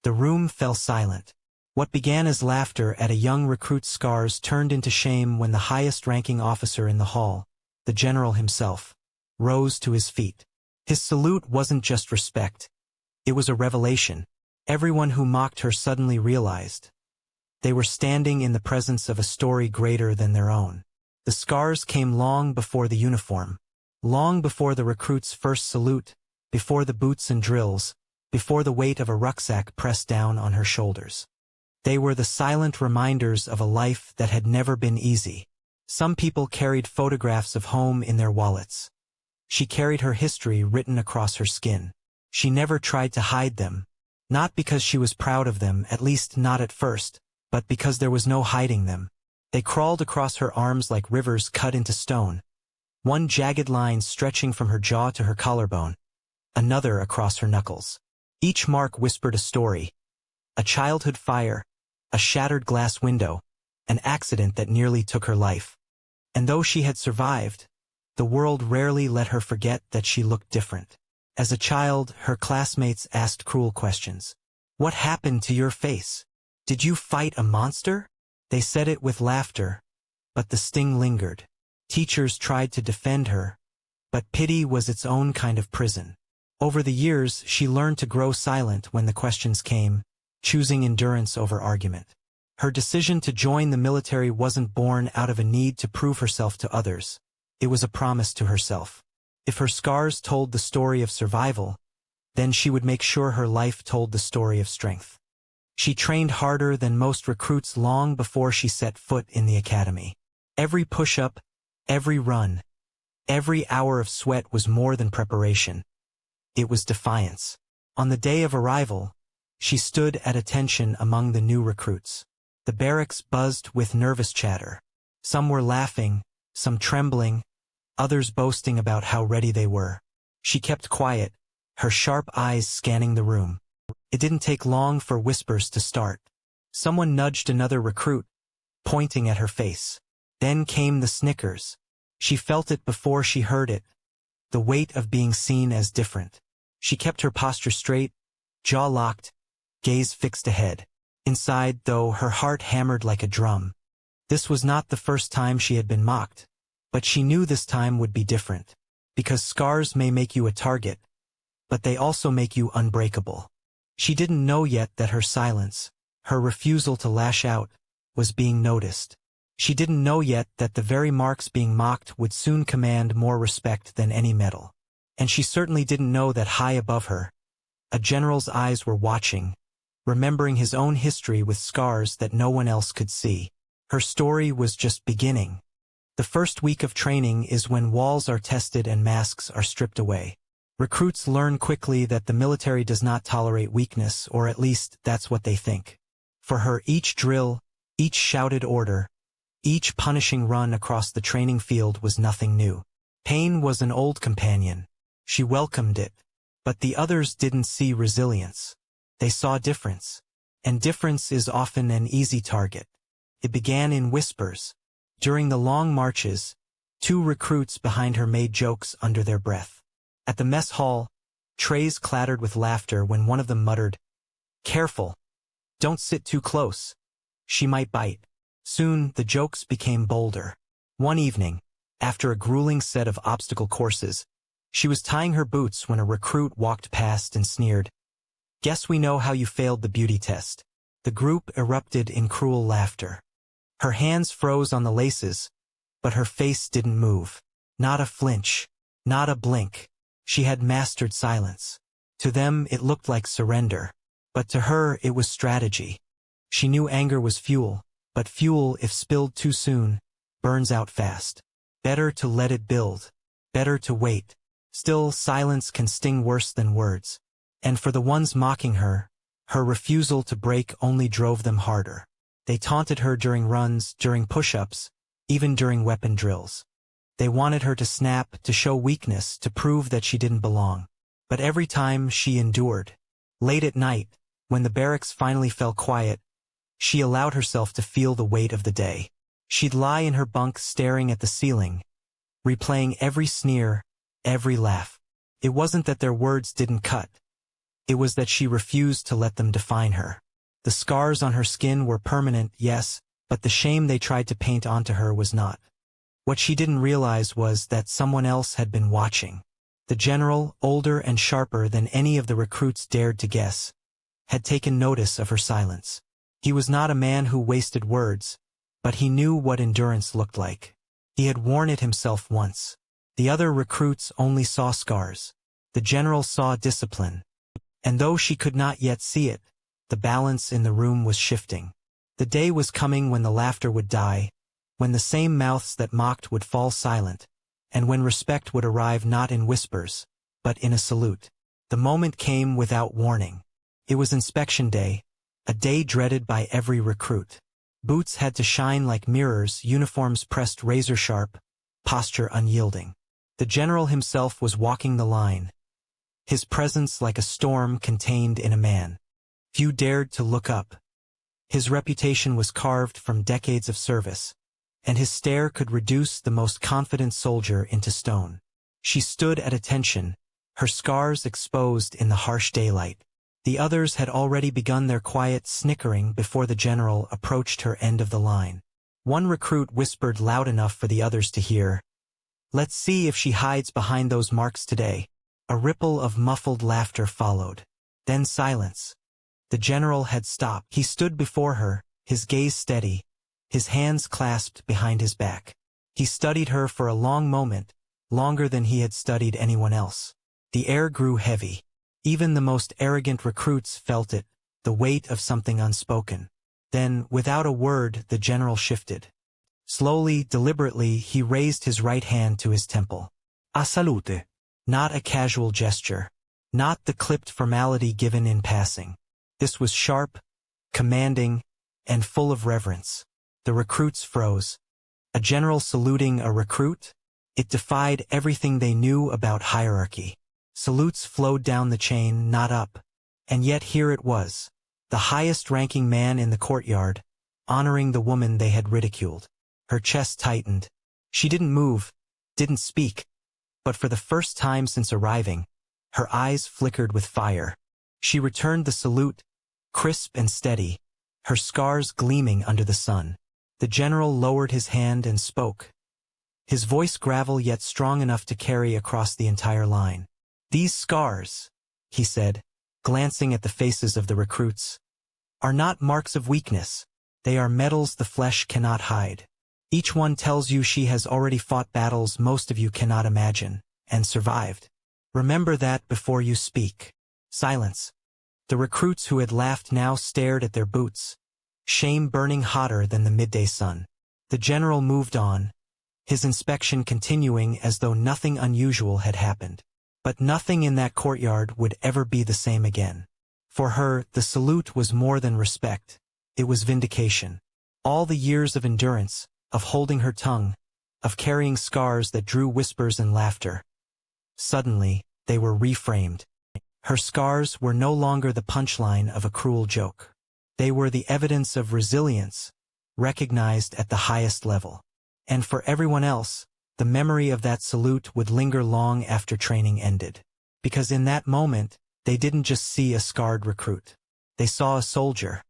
The room fell silent. What began as laughter at a young recruit's scars turned into shame when the highest-ranking officer in the hall, the general himself, rose to his feet. His salute wasn't just respect. It was a revelation. Everyone who mocked her suddenly realized they were standing in the presence of a story greater than their own. The scars came long before the uniform, long before the recruit's first salute, before the boots and drills, before the weight of a rucksack pressed down on her shoulders. They were the silent reminders of a life that had never been easy. Some people carried photographs of home in their wallets. She carried her history written across her skin. She never tried to hide them, not because she was proud of them, at least not at first, but because there was no hiding them. They crawled across her arms like rivers cut into stone, one jagged line stretching from her jaw to her collarbone, another across her knuckles. Each mark whispered a story: a childhood fire, a shattered glass window, an accident that nearly took her life. And though she had survived, the world rarely let her forget that she looked different. As a child, her classmates asked cruel questions. "What happened to your face? Did you fight a monster?" They said it with laughter, but the sting lingered. Teachers tried to defend her, but pity was its own kind of prison. Over the years, she learned to grow silent when the questions came, choosing endurance over argument. Her decision to join the military wasn't born out of a need to prove herself to others. It was a promise to herself. If her scars told the story of survival, then she would make sure her life told the story of strength. She trained harder than most recruits long before she set foot in the academy. Every push-up, every run, every hour of sweat was more than preparation. It was defiance. On the day of arrival, she stood at attention among the new recruits. The barracks buzzed with nervous chatter. Some were laughing, some trembling, others boasting about how ready they were. She kept quiet, her sharp eyes scanning the room. It didn't take long for whispers to start. Someone nudged another recruit, pointing at her face. Then came the snickers. She felt it before she heard it, the weight of being seen as different. She kept her posture straight, jaw locked, gaze fixed ahead. Inside, though, her heart hammered like a drum. This was not the first time she had been mocked, but she knew this time would be different. Because scars may make you a target, but they also make you unbreakable. She didn't know yet that her silence, her refusal to lash out, was being noticed. She didn't know yet that the very marks being mocked would soon command more respect than any medal. And she certainly didn't know that high above her, a general's eyes were watching, remembering his own history with scars that no one else could see. Her story was just beginning. The first week of training is when walls are tested and masks are stripped away. Recruits learn quickly that the military does not tolerate weakness, or at least that's what they think. For her, each drill, each shouted order, each punishing run across the training field was nothing new. Pain was an old companion. She welcomed it. But the others didn't see resilience. They saw difference. And difference is often an easy target. It began in whispers. During the long marches, 2 recruits behind her made jokes under their breath. At the mess hall, trays clattered with laughter when one of them muttered, "Careful. Don't sit too close. She might bite." Soon, the jokes became bolder. One evening, after a grueling set of obstacle courses, she was tying her boots when a recruit walked past and sneered, "Guess we know how you failed the beauty test." The group erupted in cruel laughter. Her hands froze on the laces, but her face didn't move. Not a flinch, not a blink. She had mastered silence. To them, it looked like surrender. But to her, it was strategy. She knew anger was fuel, but fuel, if spilled too soon, burns out fast. Better to let it build. Better to wait. Still, silence can sting worse than words. And for the ones mocking her, her refusal to break only drove them harder. They taunted her during runs, during push-ups, even during weapon drills. They wanted her to snap, to show weakness, to prove that she didn't belong. But every time she endured. Late at night, when the barracks finally fell quiet, she allowed herself to feel the weight of the day. She'd lie in her bunk staring at the ceiling, replaying every sneer, every laugh. It wasn't that their words didn't cut. It was that she refused to let them define her. The scars on her skin were permanent, yes, but the shame they tried to paint onto her was not. What she didn't realize was that someone else had been watching. The general, older and sharper than any of the recruits dared to guess, had taken notice of her silence. He was not a man who wasted words, but he knew what endurance looked like. He had worn it himself once. The other recruits only saw scars. The general saw discipline. And though she could not yet see it, the balance in the room was shifting. The day was coming when the laughter would die, when the same mouths that mocked would fall silent, and when respect would arrive not in whispers, but in a salute. The moment came without warning. It was inspection day, a day dreaded by every recruit. Boots had to shine like mirrors, uniforms pressed razor-sharp, posture unyielding. The general himself was walking the line, his presence like a storm contained in a man. Few dared to look up. His reputation was carved from decades of service, and his stare could reduce the most confident soldier into stone. She stood at attention, her scars exposed in the harsh daylight. The others had already begun their quiet snickering before the general approached her end of the line. One recruit whispered loud enough for the others to hear, "Let's see if she hides behind those marks today." A ripple of muffled laughter followed. Then silence. The general had stopped. He stood before her, his gaze steady, his hands clasped behind his back. He studied her for a long moment, longer than he had studied anyone else. The air grew heavy. Even the most arrogant recruits felt it, the weight of something unspoken. Then, without a word, the general shifted. Slowly, deliberately, he raised his right hand to his temple. "A salute." Not a casual gesture. Not the clipped formality given in passing. This was sharp, commanding, and full of reverence. The recruits froze. A general saluting a recruit? It defied everything they knew about hierarchy. Salutes flowed down the chain, not up. And yet here it was, the highest-ranking man in the courtyard, honoring the woman they had ridiculed. Her chest tightened. She didn't move, didn't speak. But for the first time since arriving, her eyes flickered with fire. She returned the salute, crisp and steady, her scars gleaming under the sun. The general lowered his hand and spoke. His voice gravel yet strong enough to carry across the entire line. "These scars," he said, glancing at the faces of the recruits, "are not marks of weakness. They are medals the flesh cannot hide. Each one tells you she has already fought battles most of you cannot imagine, and survived. Remember that before you speak." Silence. The recruits who had laughed now stared at their boots, shame burning hotter than the midday sun. The general moved on, his inspection continuing as though nothing unusual had happened. But nothing in that courtyard would ever be the same again. For her, the salute was more than respect. It was vindication. All the years of endurance, of holding her tongue, of carrying scars that drew whispers and laughter. Suddenly, they were reframed. Her scars were no longer the punchline of a cruel joke. They were the evidence of resilience, recognized at the highest level. And for everyone else, the memory of that salute would linger long after training ended. Because in that moment, they didn't just see a scarred recruit. They saw a soldier.